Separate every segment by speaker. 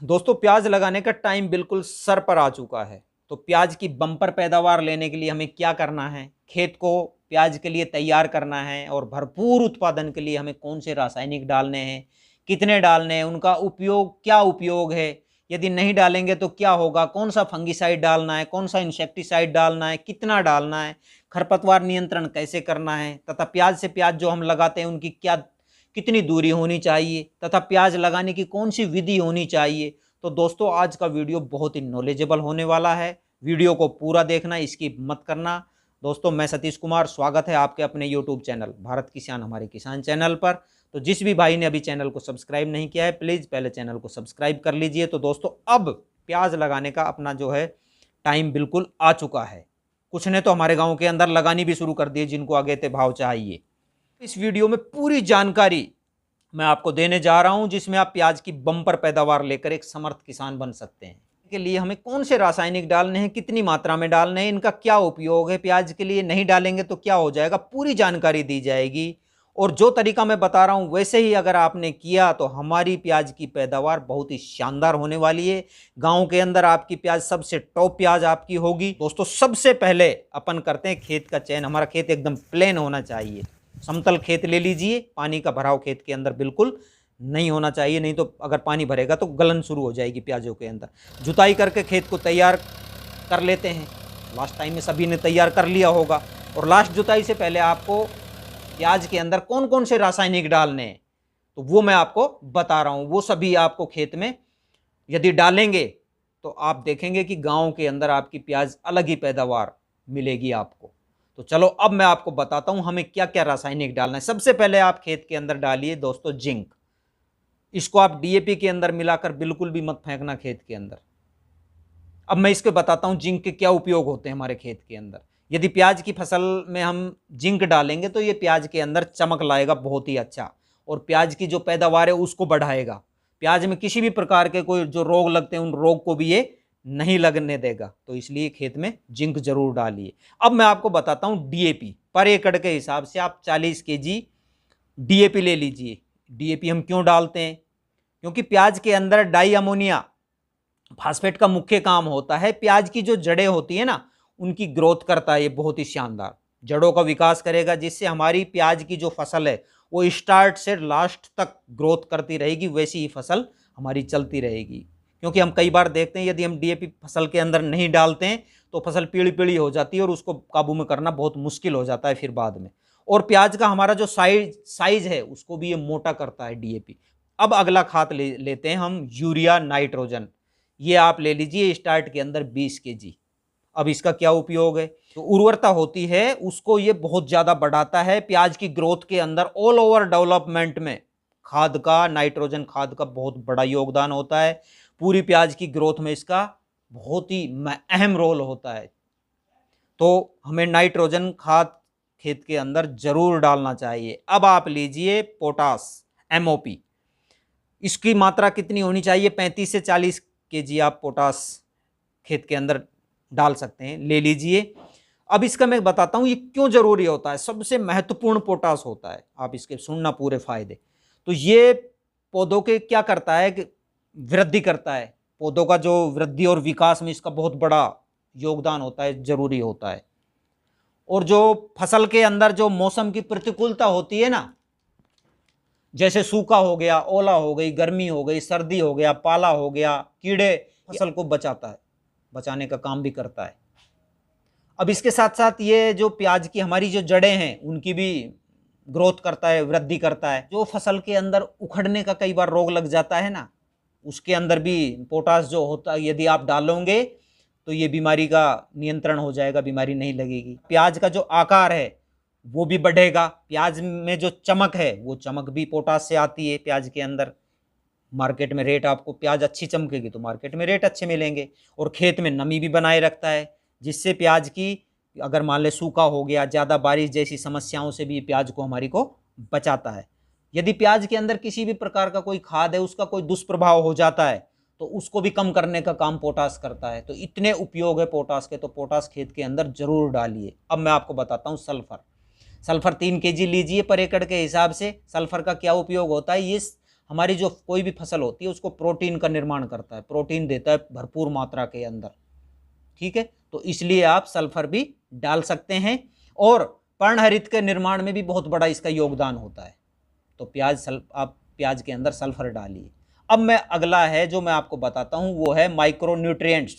Speaker 1: दोस्तों प्याज लगाने का टाइम बिल्कुल सर पर आ चुका है। तो प्याज की बम्पर पैदावार लेने के लिए हमें क्या करना है, खेत को प्याज के लिए तैयार करना है और भरपूर उत्पादन के लिए हमें कौन से रासायनिक डालने हैं, कितने डालने हैं, उनका उपयोग क्या उपयोग है, यदि नहीं डालेंगे तो क्या होगा, कौन सा फंगिसाइड डालना है, कौन सा इंसेक्टिसाइड डालना है, कितना डालना है, खरपतवार नियंत्रण कैसे करना है, तथा प्याज से प्याज जो हम लगाते हैं उनकी कितनी दूरी होनी चाहिए, तथा प्याज लगाने की कौन सी विधि होनी चाहिए। तो दोस्तों आज का वीडियो बहुत ही नॉलेजेबल होने वाला है। वीडियो को पूरा देखना, स्किप मत करना। दोस्तों मैं सतीश कुमार, स्वागत है आपके अपने यूट्यूब चैनल भारत किसान हमारे किसान चैनल पर। तो जिस भी भाई ने अभी चैनल को सब्सक्राइब नहीं किया है प्लीज़ पहले चैनल को सब्सक्राइब कर लीजिए। तो दोस्तों अब प्याज लगाने का अपना जो है टाइम बिल्कुल आ चुका है। कुछ ने तो हमारे गाँव के अंदर लगानी भी शुरू कर दी जिनको आगे थे भाव चाहिए। इस वीडियो में पूरी जानकारी मैं आपको देने जा रहा हूं जिसमें आप प्याज की बम्पर पैदावार लेकर एक समर्थ किसान बन सकते हैं। के लिए हमें कौन से रासायनिक डालने हैं, कितनी मात्रा में डालने हैं, इनका क्या उपयोग है, प्याज के लिए नहीं डालेंगे तो क्या हो जाएगा, पूरी जानकारी दी जाएगी। और जो तरीका मैं बता रहा हूं वैसे ही अगर आपने किया तो हमारी प्याज की पैदावार बहुत ही शानदार होने वाली है। गांव के अंदर आपकी प्याज सबसे टॉप प्याज आपकी होगी। दोस्तों सबसे पहले अपन करते हैं खेत का चयन। हमारा खेत एकदम प्लेन होना चाहिए, समतल खेत ले लीजिए। पानी का भराव खेत के अंदर बिल्कुल नहीं होना चाहिए, नहीं तो अगर पानी भरेगा तो गलन शुरू हो जाएगी प्याजों के अंदर। जुताई करके खेत को तैयार कर लेते हैं। लास्ट टाइम में सभी ने तैयार कर लिया होगा। और लास्ट जुताई से पहले आपको प्याज के अंदर कौन कौन से रासायनिक डालने हैं तो वो मैं आपको बता रहा हूँ। वो सभी आपको खेत में यदि डालेंगे तो आप देखेंगे कि गाँव के अंदर आपकी प्याज अलग ही पैदावार मिलेगी आपको। तो चलो अब मैं आपको बताता हूं हमें क्या क्या रासायनिक डालना है। सबसे पहले आप खेत के अंदर डालिए दोस्तों जिंक। इसको आप डीएपी के अंदर मिलाकर बिल्कुल भी मत फेंकना खेत के अंदर। अब मैं इसके बताता हूं जिंक के क्या उपयोग होते हैं हमारे खेत के अंदर। यदि प्याज की फसल में हम जिंक डालेंगे तो ये प्याज के अंदर चमक लाएगा बहुत ही अच्छा, और प्याज की जो पैदावार है उसको बढ़ाएगा। प्याज में किसी भी प्रकार के कोई जो रोग लगते हैं उन रोग को भी ये नहीं लगने देगा। तो इसलिए खेत में जिंक जरूर डालिए। अब मैं आपको बताता हूं डीएपी पर एकड़ के हिसाब से आप 40 केजी डीएपी ले लीजिए। डीएपी हम क्यों डालते हैं, क्योंकि प्याज के अंदर डाई अमोनिया फास्फेट का मुख्य काम होता है। प्याज की जो जड़ें होती है ना उनकी ग्रोथ करता है ये बहुत ही शानदार, जड़ों का विकास करेगा, जिससे हमारी प्याज की जो फसल है वो स्टार्ट से लास्ट तक ग्रोथ करती रहेगी। वैसी ही फसल हमारी चलती रहेगी। क्योंकि हम कई बार देखते हैं यदि हम डीएपी फसल के अंदर नहीं डालते हैं तो फसल पीली पीली हो जाती है और उसको काबू में करना बहुत मुश्किल हो जाता है फिर बाद में। और प्याज का हमारा जो साइज है उसको भी ये मोटा करता है डीएपी। अब अगला खाद लेते हैं हम यूरिया नाइट्रोजन। ये आप ले लीजिए स्टार्ट के अंदर 20 केजी। अब इसका क्या उपयोग है, तो उर्वरता होती है उसको ये बहुत ज़्यादा बढ़ाता है। प्याज की ग्रोथ के अंदर ऑल ओवर डेवलपमेंट में खाद का, नाइट्रोजन खाद का बहुत बड़ा योगदान होता है। पूरी प्याज की ग्रोथ में इसका बहुत ही अहम रोल होता है। तो हमें नाइट्रोजन खाद खेत के अंदर जरूर डालना चाहिए। अब आप लीजिए पोटास एमओपी। इसकी मात्रा कितनी होनी चाहिए, 35 से 40 केजी आप पोटास खेत के अंदर डाल सकते हैं, ले लीजिए। अब इसका मैं बताता हूँ ये क्यों जरूरी होता है। सबसे महत्वपूर्ण पोटास होता है, आप इसके सुनना पूरे फायदे। तो ये पौधों के क्या करता है कि वृद्धि करता है। पौधों का जो वृद्धि और विकास में इसका बहुत बड़ा योगदान होता है, जरूरी होता है। और जो फसल के अंदर जो मौसम की प्रतिकूलता होती है ना, जैसे सूखा हो गया, ओला हो गई, गर्मी हो गई, सर्दी हो गया, पाला हो गया, कीड़े, फसल को बचाता है, बचाने का काम भी करता है। अब इसके साथ साथ ये जो प्याज की हमारी जो जड़ें हैं उनकी भी ग्रोथ करता है, वृद्धि करता है। जो फसल के अंदर उखड़ने का कई बार रोग लग जाता है ना, उसके अंदर भी पोटास जो होता है यदि आप डालोगे तो ये बीमारी का नियंत्रण हो जाएगा, बीमारी नहीं लगेगी। प्याज का जो आकार है वो भी बढ़ेगा। प्याज में जो चमक है वो चमक भी पोटास से आती है प्याज के अंदर। मार्केट में रेट, आपको प्याज अच्छी चमकेगी तो मार्केट में रेट अच्छे मिलेंगे। और खेत में नमी भी बनाए रखता है, जिससे प्याज की अगर मान ले सूखा हो गया, ज़्यादा बारिश जैसी समस्याओं से भी प्याज को हमारी को बचाता है। यदि प्याज के अंदर किसी भी प्रकार का कोई खाद है उसका कोई दुष्प्रभाव हो जाता है तो उसको भी कम करने का काम पोटास करता है। तो इतने उपयोग है पोटास के, तो पोटास खेत के अंदर जरूर डालिए। अब मैं आपको बताता हूँ सल्फर। सल्फर 3 केजी लीजिए पर एकड़ के हिसाब से। सल्फर का क्या उपयोग होता है, ये हमारी जो कोई भी फसल होती है उसको प्रोटीन का निर्माण करता है, प्रोटीन देता है भरपूर मात्रा के अंदर, ठीक है। तो इसलिए आप सल्फर भी डाल सकते हैं और पर्णहरित के निर्माण में भी बहुत बड़ा इसका योगदान होता है। तो आप प्याज के अंदर सल्फर डालिए। अब मैं अगला है जो मैं आपको बताता हूं वो है माइक्रो न्यूट्रिएंट्स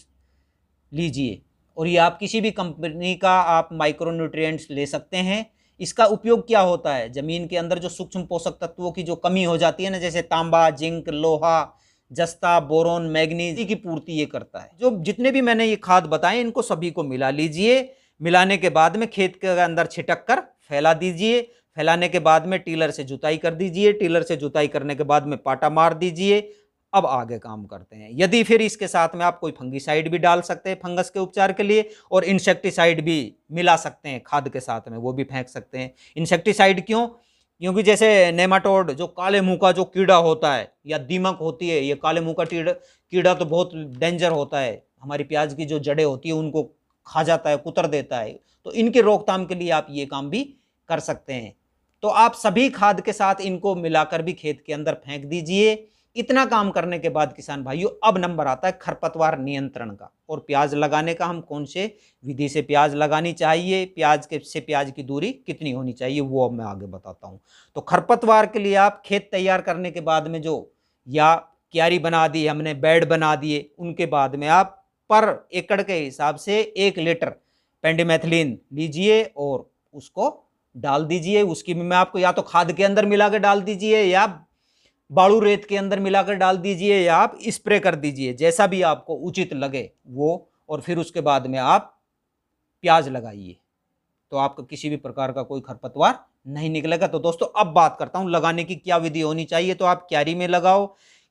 Speaker 1: लीजिए, और ये आप किसी भी कंपनी का आप माइक्रो न्यूट्रिएंट्स ले सकते हैं। इसका उपयोग क्या होता है, जमीन के अंदर जो सूक्ष्म पोषक तत्वों की जो कमी हो जाती है ना, जैसे तांबा, जिंक, लोहा, जस्ता, बोरोन, मैग्नीज की पूर्ति ये करता है। जो जितने भी मैंने ये खाद बताए इनको सभी को मिला लीजिए। मिलाने के बाद में खेत के अंदर छिटक कर फैला दीजिए। फैलाने के बाद में टीलर से जुताई कर दीजिए। टीलर से जुताई करने के बाद में पाटा मार दीजिए। अब आगे काम करते हैं। यदि फिर इसके साथ में आप कोई फंगीसाइड भी डाल सकते हैं फंगस के उपचार के लिए, और इंसेक्टिसाइड भी मिला सकते हैं खाद के साथ में, वो भी फेंक सकते हैं। इंसेक्टिसाइड क्यों? क्योंकि जैसे नेमाटोड जो काले मुंह का जो कीड़ा होता है या दीमक होती है, ये काले मुंह का कीड़ा तो बहुत डेंजर होता है, हमारी प्याज की जो जड़ें होती है उनको खा जाता है, कुतर देता है। तो इनके रोकथाम के लिए आप ये काम भी कर सकते हैं। तो आप सभी खाद के साथ इनको मिलाकर भी खेत के अंदर फेंक दीजिए। इतना काम करने के बाद किसान भाइयों अब नंबर आता है खरपतवार नियंत्रण का, और प्याज लगाने का। हम कौन से विधि से प्याज लगानी चाहिए, प्याज की दूरी कितनी होनी चाहिए, वो अब मैं आगे बताता हूं। तो खरपतवार के लिए आप खेत तैयार करने के बाद में जो या क्यारी बना दी हमने, बेड बना दिए, उनके बाद में आप पर एकड़ के हिसाब से 1 लीटर पेंडिमेथिलीन लीजिए और उसको डाल दीजिए। उसकी मैं आपको या तो खाद के अंदर मिला के डाल दीजिए, या बालू रेत के अंदर मिलाकर डाल दीजिए, या आप स्प्रे कर दीजिए, जैसा भी आपको उचित लगे वो। और फिर उसके बाद में आप प्याज लगाइए, तो आपको किसी भी प्रकार का कोई खरपतवार नहीं निकलेगा। तो दोस्तों अब बात करता हूं लगाने की क्या विधि होनी चाहिए। तो आप क्यारी में लगाओ,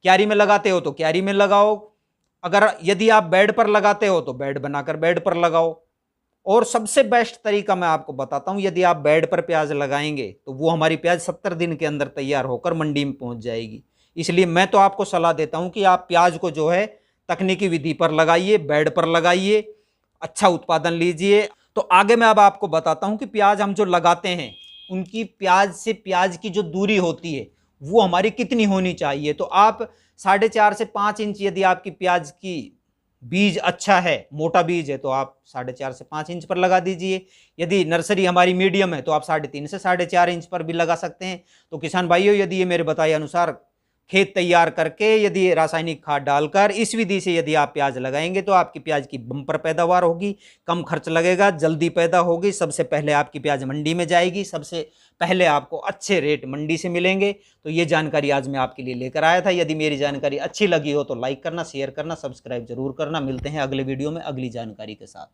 Speaker 1: क्यारी में लगाते हो तो क्यारी में लगाओ। अगर यदि आप बेड पर लगाते हो तो बेड बनाकर बेड पर लगाओ। और सबसे बेस्ट तरीका मैं आपको बताता हूं, यदि आप बेड पर प्याज लगाएंगे तो वो हमारी प्याज 70 दिन के अंदर तैयार होकर मंडी में पहुंच जाएगी। इसलिए मैं तो आपको सलाह देता हूं कि आप प्याज को जो है तकनीकी विधि पर लगाइए, बेड पर लगाइए, अच्छा उत्पादन लीजिए। तो आगे मैं अब आपको बताता हूं कि प्याज हम जो लगाते हैं उनकी प्याज से प्याज की जो दूरी होती है वो हमारी कितनी होनी चाहिए। तो आप 4.5 से 5 इंच, यदि आपकी प्याज की बीज अच्छा है, मोटा बीज है, तो आप 4.5 से 5 इंच पर लगा दीजिए। यदि नर्सरी हमारी मीडियम है तो आप 3.5 से 4.5 इंच पर भी लगा सकते हैं। तो किसान भाइयों, यदि ये मेरे बताए अनुसार खेत तैयार करके यदि रासायनिक खाद डालकर इस विधि से यदि आप प्याज लगाएंगे तो आपकी प्याज की बम्पर पैदावार होगी, कम खर्च लगेगा, जल्दी पैदा होगी। सबसे पहले आपकी प्याज मंडी में जाएगी, सबसे पहले आपको अच्छे रेट मंडी से मिलेंगे। तो ये जानकारी आज मैं आपके लिए लेकर आया था। यदि मेरी जानकारी अच्छी लगी हो तो लाइक करना, शेयर करना, सब्सक्राइब जरूर करना। मिलते हैं अगले वीडियो में अगली जानकारी के साथ।